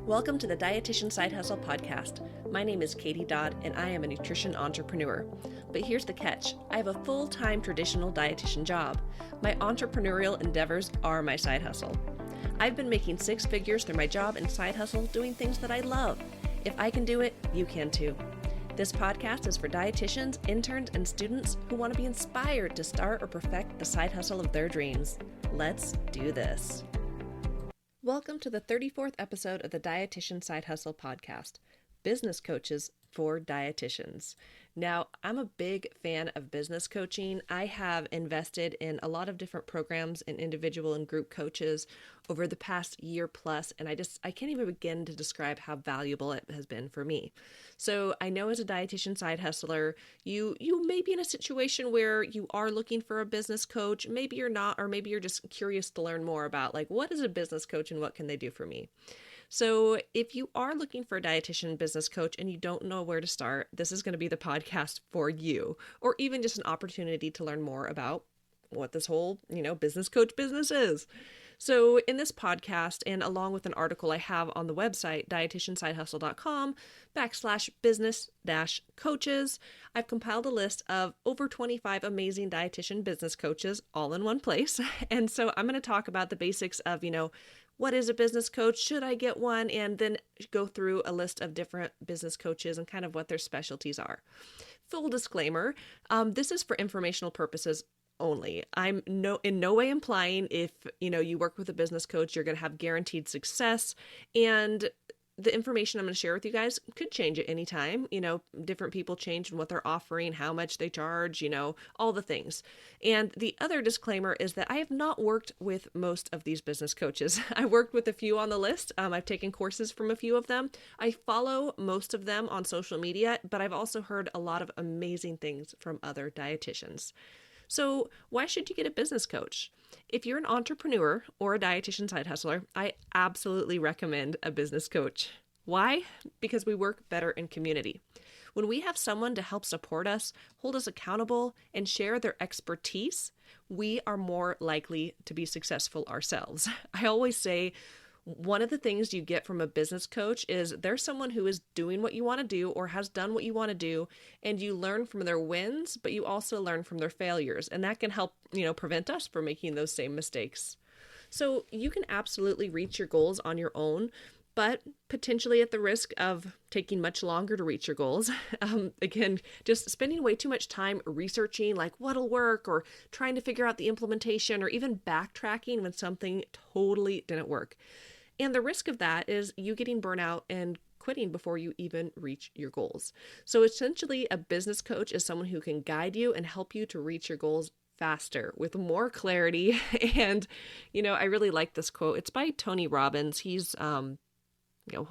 Welcome to the Dietitian Side Hustle podcast. My name is Katie Dodd, and I am a nutrition entrepreneur. But here's the catch. I have a full-time traditional dietitian job. My entrepreneurial endeavors are my side hustle. I've been making six figures through my job and side hustle doing things that I love. If I can do it, you can too. This podcast is for dietitians, interns, and students who want to be inspired to start or perfect the side hustle of their dreams. Let's do this. Welcome to the 34th episode of the Dietitian Side Hustle podcast, Business Coaches for Dietitians. Now, I'm a big fan of business coaching. I have invested in a lot of different programs and individual and group coaches over the past year plus, and I can't even begin to describe how valuable it has been for me. So I know as a dietitian side hustler, you may be in a situation where you are looking for a business coach. Maybe you're not, or maybe you're just curious to learn more about what is a business coach and what can they do for me. So if you are looking for a dietitian business coach and you don't know where to start, this is going to be the podcast for you, or even just an opportunity to learn more about what this whole, business coach business is. So in this podcast, and along with an article I have on the website, dietitiansidehustle.com/business-coaches, I've compiled a list of over 25 amazing dietitian business coaches all in one place. And so I'm going to talk about the basics of, what is a business coach? Should I get one? And then go through a list of different business coaches and kind of what their specialties are. Full disclaimer, this is for informational purposes only. I'm in no way implying if, you work with a business coach, you're going to have guaranteed success. And the information I'm going to share with you guys could change at any time. Different people change in what they're offering, how much they charge, all the things. And the other disclaimer is that I have not worked with most of these business coaches. I worked with a few on the list. I've taken courses from a few of them. I follow most of them on social media, but I've also heard a lot of amazing things from other dietitians. So why should you get a business coach? If you're an entrepreneur or a dietitian side hustler, I absolutely recommend a business coach. Why? Because we work better in community. When we have someone to help support us, hold us accountable, and share their expertise, we are more likely to be successful ourselves. I always say, one of the things you get from a business coach is there's someone who is doing what you want to do or has done what you want to do, and you learn from their wins, but you also learn from their failures, and that can help, prevent us from making those same mistakes. So you can absolutely reach your goals on your own, but potentially at the risk of taking much longer to reach your goals. Again, just spending way too much time researching what'll work, or trying to figure out the implementation, or even backtracking when something totally didn't work. And the risk of that is you getting burnout and quitting before you even reach your goals. So essentially, a business coach is someone who can guide you and help you to reach your goals faster with more clarity. And, I really like this quote. It's by Tony Robbins. He's he's a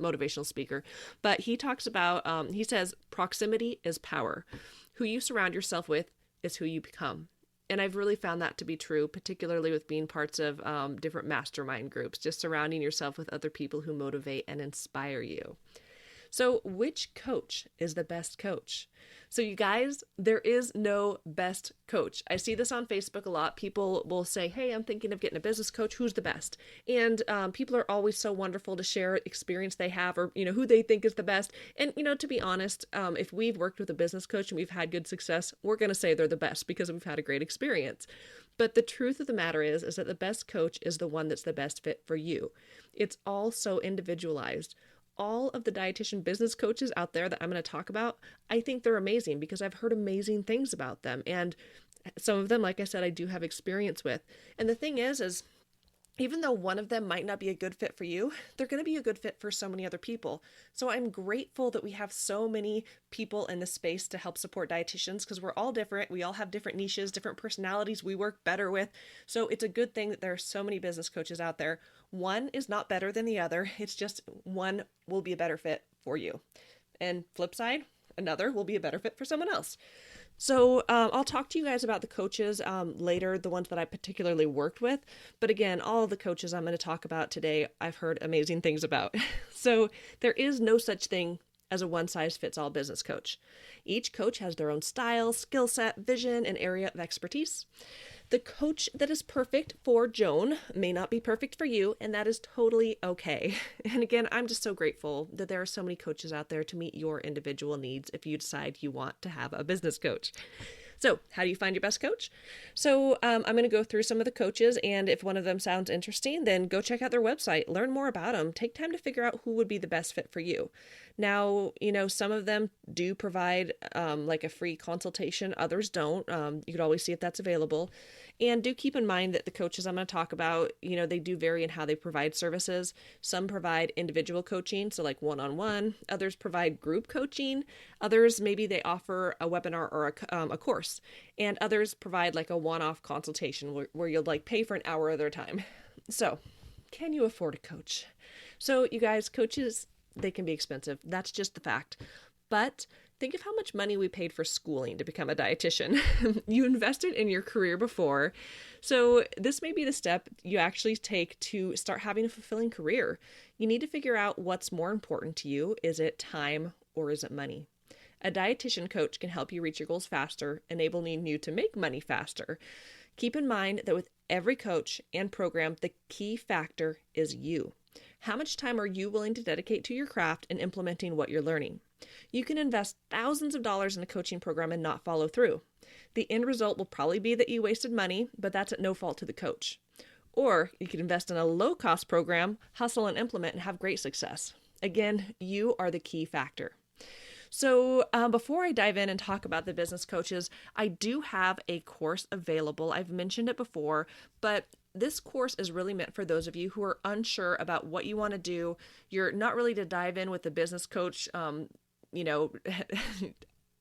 motivational speaker, but he talks about, he says, proximity is power. Who you surround yourself with is who you become. And I've really found that to be true, particularly with being parts of different mastermind groups, just surrounding yourself with other people who motivate and inspire you. So which coach is the best coach? So you guys, there is no best coach. I see this on Facebook a lot. People will say, hey, I'm thinking of getting a business coach. Who's the best? And people are always so wonderful to share experience they have, or, who they think is the best. And, to be honest, if we've worked with a business coach and we've had good success, we're going to say they're the best because we've had a great experience. But the truth of the matter is that the best coach is the one that's the best fit for you. It's all so individualized. All of the dietitian business coaches out there that I'm going to talk about, I think they're amazing because I've heard amazing things about them. And some of them, like I said, I do have experience with. And the thing is even though one of them might not be a good fit for you, they're going to be a good fit for so many other people. So I'm grateful that we have so many people in this space to help support dietitians, because we're all different. We all have different niches, different personalities we work better with. So it's a good thing that there are so many business coaches out there. One is not better than the other. It's just one will be a better fit for you. And flip side, another will be a better fit for someone else. So I'll talk to you guys about the coaches later, the ones that I particularly worked with. But again, all of the coaches I'm going to talk about today, I've heard amazing things about. So there is no such thing as a one-size-fits-all business coach. Each coach has their own style, skill set, vision, and area of expertise. The coach that is perfect for Joan may not be perfect for you, and that is totally okay. And again, I'm just so grateful that there are so many coaches out there to meet your individual needs if you decide you want to have a business coach. So how do you find your best coach? So I'm going to go through some of the coaches, and if one of them sounds interesting, then go check out their website, learn more about them, take time to figure out who would be the best fit for you. Now, some of them do provide like a free consultation, others don't. You could always see if that's available. And do keep in mind that the coaches I'm going to talk about, they do vary in how they provide services. Some provide individual coaching, so like one-on-one. Others provide group coaching. Others, maybe they offer a webinar or a course. And others provide like a one-off consultation where you'll like pay for an hour of their time. So, can you afford a coach? So, you guys, coaches, they can be expensive. That's just the fact. But think of how much money we paid for schooling to become a dietitian. You invested in your career before. So this may be the step you actually take to start having a fulfilling career. You need to figure out what's more important to you. Is it time or is it money? A dietitian coach can help you reach your goals faster, enabling you to make money faster. Keep in mind that with every coach and program, the key factor is you. How much time are you willing to dedicate to your craft and implementing what you're learning? You can invest thousands of dollars in a coaching program and not follow through. The end result will probably be that you wasted money, but that's at no fault to the coach. Or you could invest in a low-cost program, hustle and implement, and have great success. Again, you are the key factor. So before I dive in and talk about the business coaches, I do have a course available. I've mentioned it before, but this course is really meant for those of you who are unsure about what you want to do. You're not ready to dive in with the business coach,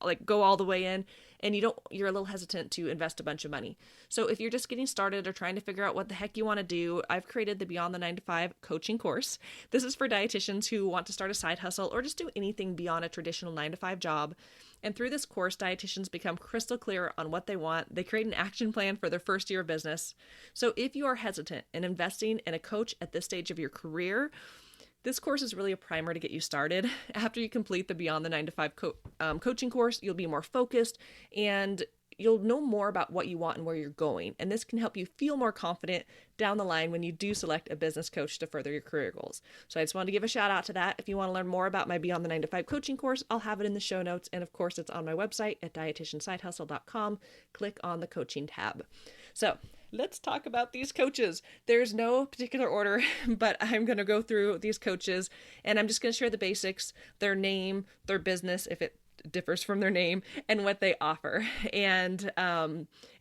like go all the way in, and you're a little hesitant to invest a bunch of money. So if you're just getting started or trying to figure out what the heck you want to do, I've created the Beyond the 9 to 5 coaching course. This is for dietitians who want to start a side hustle or just do anything beyond a traditional 9 to 5 job. And through this course, dietitians become crystal clear on what they want. They create an action plan for their first year of business. So if you are hesitant in investing in a coach at this stage of your career, this course is really a primer to get you started. After you complete the Beyond the 9 to 5 coaching course, you'll be more focused and you'll know more about what you want and where you're going. And this can help you feel more confident down the line when you do select a business coach to further your career goals. So I just wanted to give a shout out to that. If you want to learn more about my Beyond the 9 to 5 coaching course, I'll have it in the show notes. And of course, it's on my website at dietitiansidehustle.com. Click on the coaching tab. So let's talk about these coaches. There's no particular order, but I'm going to go through these coaches and I'm just going to share the basics, their name, their business, if it differs from their name, and what they offer. And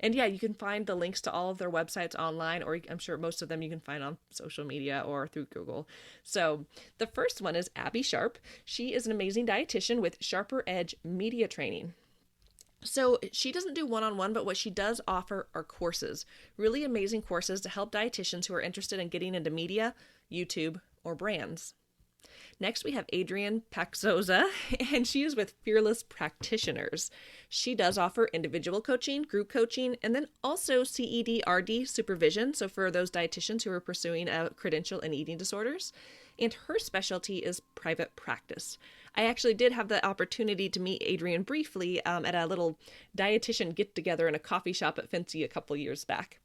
yeah, you can find the links to all of their websites online, or I'm sure most of them you can find on social media or through Google. So the first one is Abby Sharp. She is an amazing dietitian with Sharper Edge media training. So she doesn't do one-on-one, but what she does offer are courses, really amazing courses to help dietitians who are interested in getting into media, YouTube, or brands. Next, we have Adrian Paxosa, and she is with Fearless Practitioners. She does offer individual coaching, group coaching, and then also CED-RD supervision, so for those dietitians who are pursuing a credential in eating disorders. And her specialty is private practice. I actually did have the opportunity to meet Adrian briefly at a little dietitian get-together in a coffee shop at Fancy a couple years back.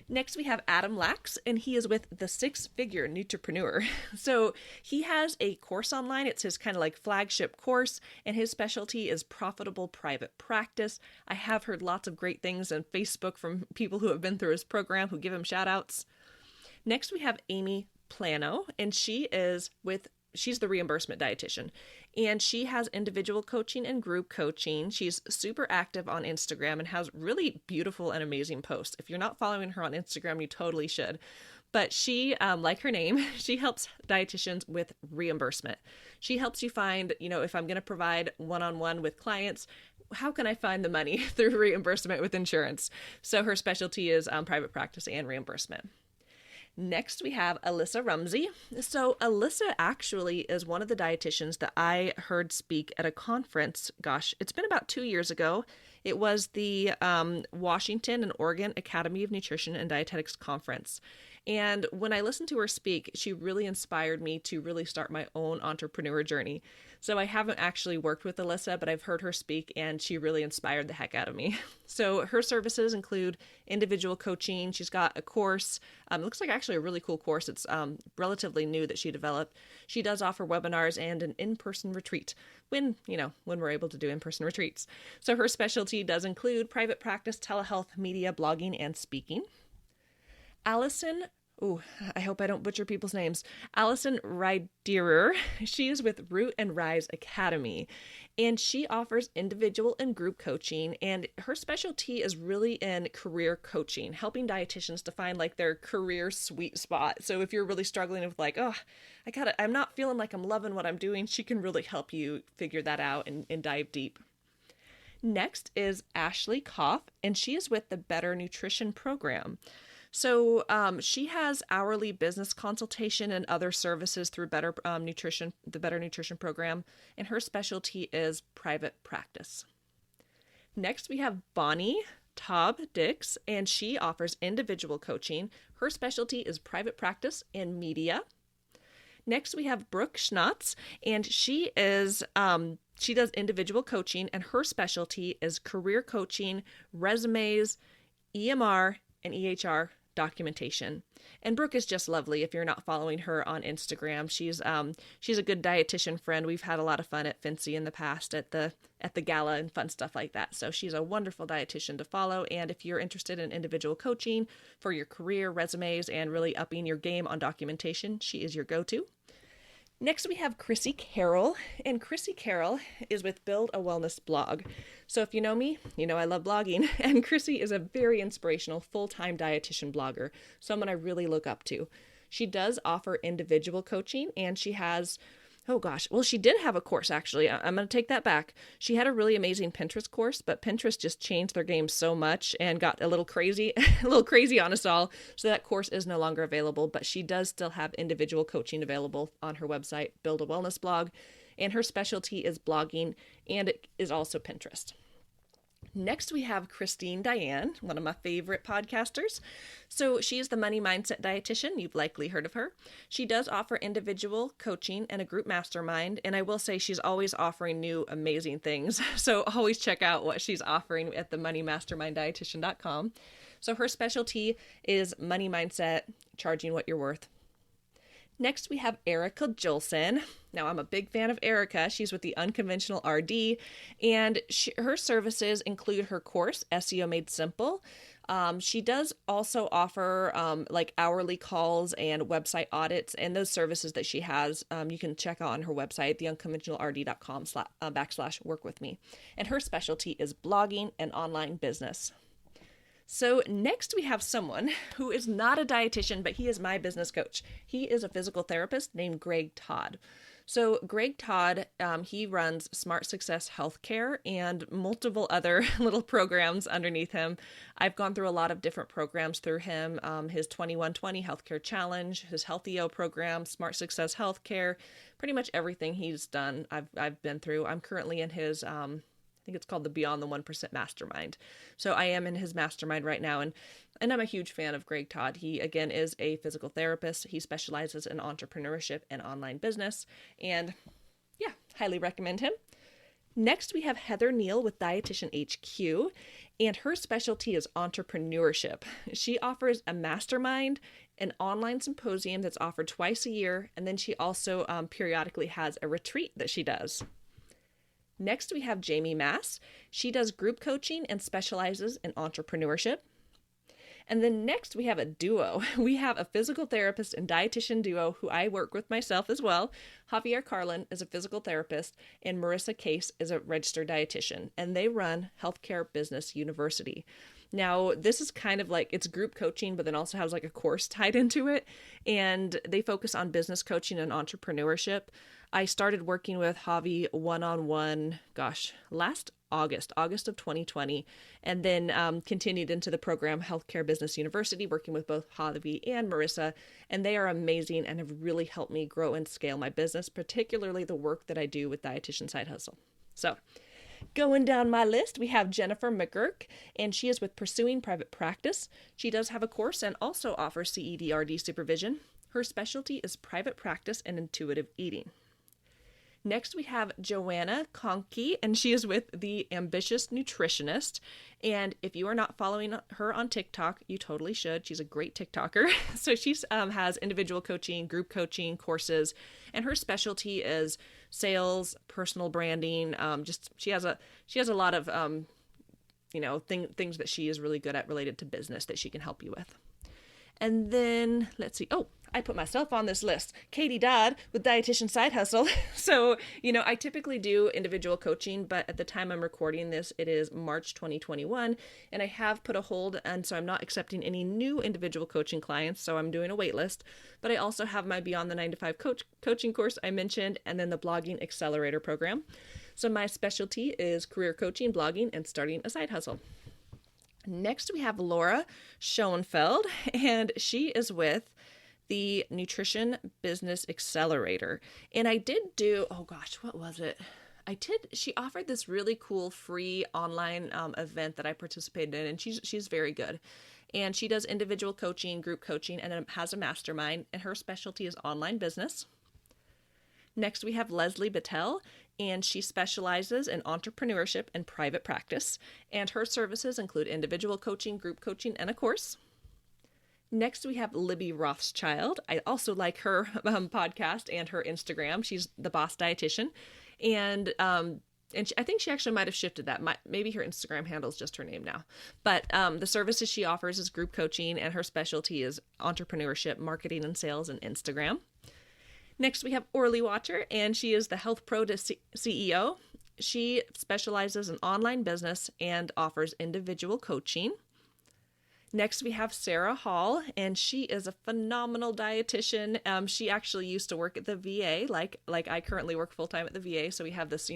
Next, we have Adam Lax, and he is with the Six-Figure Nutripreneur. So he has a course online. It's his kind of like flagship course, and his specialty is profitable private practice. I have heard lots of great things on Facebook from people who have been through his program who give him shout outs. Next, we have Amy Plano, and she's the reimbursement dietitian, and she has individual coaching and group coaching. She's super active on Instagram and has really beautiful and amazing posts. If you're not following her on Instagram, you totally should. But she, like her name, she helps dietitians with reimbursement. She helps you find, if I'm going to provide one-on-one with clients, how can I find the money through reimbursement with insurance? So her specialty is private practice and reimbursement. Next, we have Alyssa Rumsey. So Alyssa actually is one of the dietitians that I heard speak at a conference. Gosh, it's been about 2 years ago. It was the Washington and Oregon Academy of Nutrition and Dietetics Conference. And when I listened to her speak, she really inspired me to really start my own entrepreneur journey. So I haven't actually worked with Alyssa, but I've heard her speak and she really inspired the heck out of me. So her services include individual coaching. She's got a course. It looks like actually a really cool course. It's relatively new that she developed. She does offer webinars and an in-person retreat when we're able to do in-person retreats. So her specialty does include private practice, telehealth, media, blogging, and speaking. Allison, I hope I don't butcher people's names. Allison Ryderer. She is with Root and Rise Academy, and she offers individual and group coaching, and her specialty is really in career coaching, helping dietitians to find like their career sweet spot. So if you're really struggling with like, I'm not feeling like I'm loving what I'm doing, she can really help you figure that out and dive deep. Next is Ashley Koff, and she is with the Better Nutrition Program. So she has hourly business consultation and other services through Better Nutrition, the Better Nutrition Program, and her specialty is private practice. Next, we have Bonnie Taub-Dix, and she offers individual coaching. Her specialty is private practice and media. Next, we have Brooke Schnotts, and she does individual coaching, and her specialty is career coaching, resumes, EMR, and EHR documentation. And Brooke is just lovely. If you're not following her on Instagram, she's a good dietitian friend. We've had a lot of fun at Fancy in the past at the gala and fun stuff like that. So she's a wonderful dietitian to follow. And if you're interested in individual coaching for your career, resumes, and really upping your game on documentation, she is your go-to. Next, we have Chrissy Carroll, and Chrissy Carroll is with Build a Wellness Blog. So if you know me, you know I love blogging, and Chrissy is a very inspirational full-time dietitian blogger, someone I really look up to. She does offer individual coaching, and she has, she did have a course, actually. I'm going to take that back. She had a really amazing Pinterest course, but Pinterest just changed their game so much and got a little crazy on us all. So that course is no longer available, but she does still have individual coaching available on her website, Build a Wellness Blog, and her specialty is blogging, and it is also Pinterest. Next, we have Diane, one of my favorite podcasters. So she is the Money Mindset Dietitian. You've likely heard of her. She does offer individual coaching and a group mastermind. And I will say she's always offering new amazing things. So always check out what she's offering at the moneymasterminddietitian.com. So her specialty is money mindset, charging what you're worth. Next, we have Erica Jolson. Now, I'm a big fan of Erica. She's with the Unconventional RD, and her services include her course, SEO Made Simple. She does also offer hourly calls and website audits, and those services that she has, you can check out on her website, theunconventionalrd.com/workwithme. And her specialty is blogging and online business. So next we have someone who is not a dietitian, but he is my business coach. He is a physical therapist named Greg Todd. So Greg Todd, he runs Smart Success Healthcare and multiple other little programs underneath him. I've gone through a lot of different programs through him, his 2120 Healthcare Challenge, his Healthio program, Smart Success Healthcare, pretty much everything he's done I've been through. I'm currently in his I think it's called the Beyond the 1% Mastermind. So I am in his mastermind right now, and I'm a huge fan of Greg Todd. He, again, is a physical therapist. He specializes in entrepreneurship and online business, and highly recommend him. Next, we have Heather Neal with Dietitian HQ, and her specialty is entrepreneurship. She offers a mastermind, an online symposium that's offered twice a year, and then she also periodically has a retreat that she does. Next, we have Jamie Mass. She does group coaching and specializes in entrepreneurship. And then next, we have a duo. We have a physical therapist and dietitian duo who I work with myself as well. Javier Carlin is a physical therapist, and Marissa Case is a registered dietitian, and they run Healthcare Business University. Now, this is kind of like, it's group coaching, but then also has like a course tied into it, and they focus on business coaching and entrepreneurship. I started working with Javi one-on-one, last August of 2020, and then continued into the program Healthcare Business University, working with both Javi and Marissa, and they are amazing and have really helped me grow and scale my business, particularly the work that I do with Dietitian Side Hustle. So Going down my list, we have Jennifer Mcgurk, and she is with Pursuing Private Practice. She does have a course and also offers CEDRD supervision. Her specialty is private practice and intuitive eating. Next, we have Joanna Conkey, and she is with The Ambitious Nutritionist. And if you are not following her on TikTok, you totally should. She's a great TikToker. So she has individual coaching, group coaching, courses, and her specialty is sales, personal branding. She has a lot of things that she is really good at related to business that she can help you with. And then let's see. Oh, I put myself on this list. Katie Dodd with Dietitian Side Hustle. So, I typically do individual coaching, but at the time I'm recording this, it is March 2021, and I have put a hold, and so I'm not accepting any new individual coaching clients, so I'm doing a wait list. But I also have my Beyond the 9 to 5 coaching course I mentioned, and then the Blogging Accelerator program. So my specialty is career coaching, blogging, and starting a side hustle. Next, we have Laura Schoenfeld, and she is with the Nutrition Business Accelerator. And I did do, what was it? She offered this really cool free online event that I participated in, and she's very good. And she does individual coaching, group coaching, and has a mastermind, and her specialty is online business. Next, we have Leslie Battelle, and she specializes in entrepreneurship and private practice, and her services include individual coaching, group coaching, and a course. Next, we have Libby Rothschild. I also like her podcast and her Instagram. She's the Boss Dietitian, and I think she actually might have shifted that. Maybe her Instagram handle is just her name now. But the services she offers is group coaching, and her specialty is entrepreneurship, marketing, and sales, and Instagram. Next, we have Orly Watcher, and she is the Health Pro to CEO. She specializes in online business and offers individual coaching. Next, we have Sarah Hall, and she is a phenomenal dietitian. She actually used to work at the VA, like I currently work full-time at the VA, so we have this,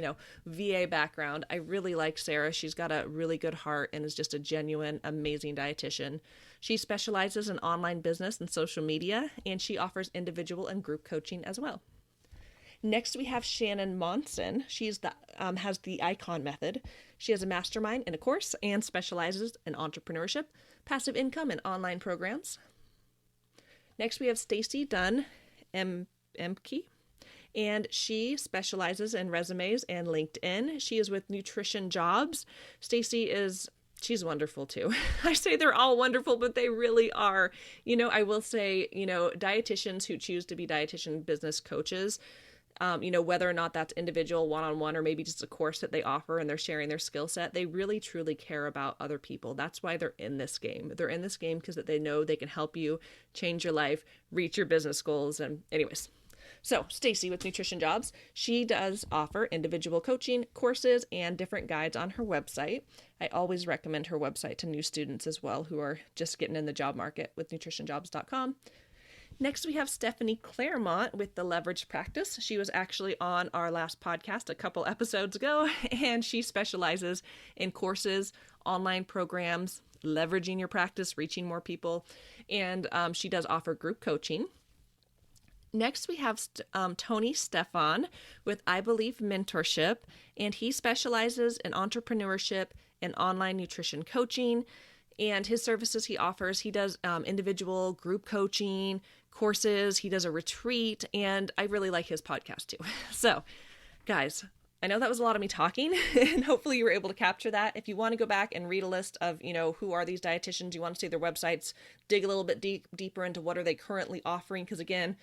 VA background. I really like Sarah. She's got a really good heart and is just a genuine, amazing dietitian. She specializes in online business and social media, and she offers individual and group coaching as well. Next, we have Shannon Monson. She's has the Icon Method. She has a mastermind and a course and specializes in entrepreneurship, passive income, and online programs. Next, we have Stacy Dunn Emke, and she specializes in resumes and LinkedIn. She is with Nutrition Jobs. She's wonderful too. I say they're all wonderful, but they really are. I will say, dietitians who choose to be dietitian business coaches, whether or not that's individual, one-on-one, or maybe just a course that they offer and they're sharing their skill set, they really truly care about other people. That's why they're in this game. They're in this game because they know they can help you change your life, reach your business goals. And anyways, so Stacy with Nutrition Jobs, she does offer individual coaching, courses, and different guides on her website. I always recommend her website to new students as well who are just getting in the job market with nutritionjobs.com. Next, we have Stephanie Claremont with The Leverage Practice. She was actually on our last podcast a couple episodes ago, and she specializes in courses, online programs, leveraging your practice, reaching more people, and she does offer group coaching. Next, we have Tony Stefan with I Believe Mentorship, and he specializes in entrepreneurship and online nutrition coaching. And his services he offers, he does individual group coaching, courses, he does a retreat, and I really like his podcast too. So, guys, I know that was a lot of me talking, and hopefully you were able to capture that. If you want to go back and read a list of, who are these dietitians, you want to see their websites, dig a little bit deeper into what are they currently offering, because again,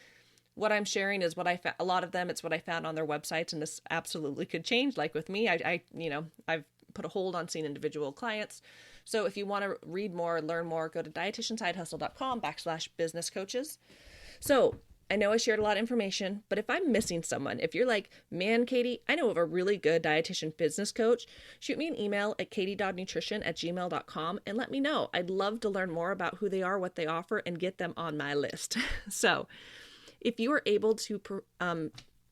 what I'm sharing is a lot of them, it's what I found on their websites, and this absolutely could change. Like with me, I've put a hold on seeing individual clients. So if you want to read more, learn more, go to dietitiansidehustle.com/business coaches. So I know I shared a lot of information, but if I'm missing someone, if you're like, man, Katie, I know of a really good dietitian business coach, shoot me an email at katie.nutrition@gmail.com and let me know. I'd love to learn more about who they are, what they offer, and get them on my list. So if you are able to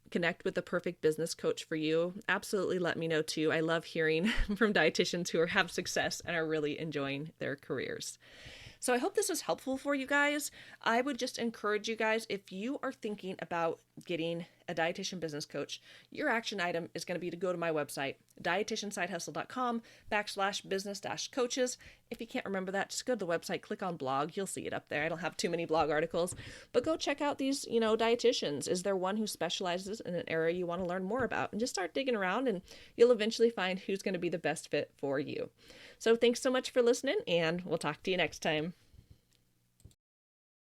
connect with the perfect business coach for you, absolutely let me know too. I love hearing from dietitians who have success and are really enjoying their careers. So I hope this was helpful for you guys. I would just encourage you guys, if you are thinking about getting a dietitian business coach, your action item is going to be to go to my website, dietitiansidehustle.com/business-coaches. If you can't remember that, just go to the website, click on blog. You'll see it up there. I don't have too many blog articles, but go check out these, dietitians. Is there one who specializes in an area you want to learn more about? And just start digging around, and you'll eventually find who's going to be the best fit for you. So thanks so much for listening, and we'll talk to you next time.